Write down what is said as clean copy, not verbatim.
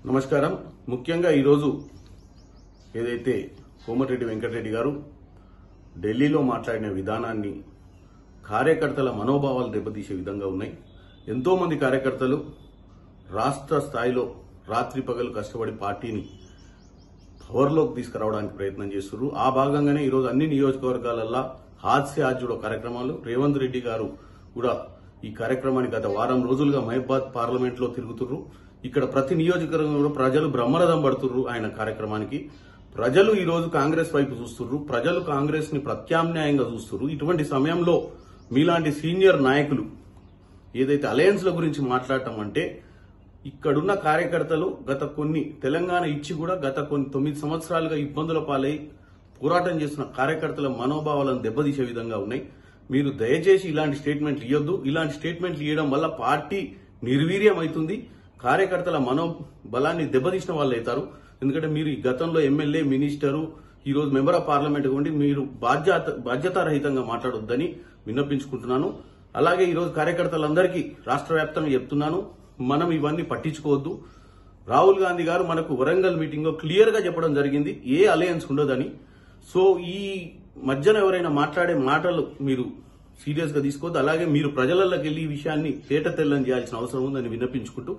నమస్కారం. ముఖ్యంగా ఈరోజు ఏదైతే కోమటిరెడ్డి వెంకటరెడ్డి గారు ఢిల్లీలో మాట్లాడిన విధానాన్ని కార్యకర్తల మనోభావాలు దెబ్బతీసే విధంగా ఉన్నాయి. ఎంతో మంది కార్యకర్తలు రాష్ట్ర స్థాయిలో రాత్రి పగలు కష్టపడి పార్టీని పవర్లోకి తీసుకురావడానికి ప్రయత్నం చేస్తున్నారు. ఆ భాగంగానే ఈరోజు అన్ని నియోజకవర్గాలలో హాస్యాజ్యుడు కార్యక్రమాలు రేవంత్ రెడ్డి గారు కూడా ఈ కార్యక్రమాన్ని గత వారం రోజులుగా మహబాద్ పార్లమెంట్ లో తిరుగుతున్నారు. ఇక్కడ ప్రతి నియోజకవర్గంలో ప్రజలు బ్రహ్మరథం పడుతున్నారు. ఆయన కార్యక్రమానికి ప్రజలు ఈ రోజు కాంగ్రెస్ వైపు చూస్తున్నారు. ప్రజలు కాంగ్రెస్ ని ప్రత్యామ్నాయంగా చూస్తున్నారు. ఇటువంటి సమయంలో మీలాంటి సీనియర్ నాయకులు ఏదైతే అలయన్స్ ల గురించి మాట్లాడటం అంటే, ఇక్కడున్న కార్యకర్తలు గత కొన్ని తెలంగాణ ఇచ్చి కూడా గత కొన్ని 9 సంవత్సరాలుగా ఇబ్బందుల పాలై పోరాటం చేస్తున్న కార్యకర్తల మనోభావాలను దెబ్బతీసే విధంగా ఉన్నాయి. మీరు దయచేసి ఇలాంటి స్టేట్మెంట్లు ఇవ్వద్దు. ఇలాంటి స్టేట్మెంట్లు ఇవ్వడం వల్ల పార్టీ నిర్వీర్యం అవుతుంది. కార్యకర్తల మనోబలాన్ని దెబ్బతీసిన వాళ్ళు అవుతారు. ఎందుకంటే మీరు ఈ గతంలో ఎమ్మెల్యే, మినిస్టరు, ఈ రోజు మెంబర్ ఆఫ్ పార్లమెంట్ ఉండి మీరు బాధ్యతారహితంగా మాట్లాడొద్దని విన్నపించుకుంటున్నాను. అలాగే ఈ రోజు కార్యకర్తలందరికీ రాష్ట్ర వ్యాప్తంగా చెప్తున్నాను, మనం ఇవన్నీ పట్టించుకోవద్దు. రాహుల్ గాంధీ గారు మనకు వరంగల్ మీటింగ్ లో క్లియర్ గా చెప్పడం జరిగింది, ఏ అలయన్స్ ఉండదని. సో ఈ మధ్యన ఎవరైనా మాట్లాడే మాటలు మీరు సీరియస్ గా తీసుకోవద్దు. అలాగే మీరు ప్రజలలోకి వెళ్లి ఈ విషయాన్ని తేట తెల్లం చేయాల్సిన అవసరం ఉందని విన్నపించుకుంటూ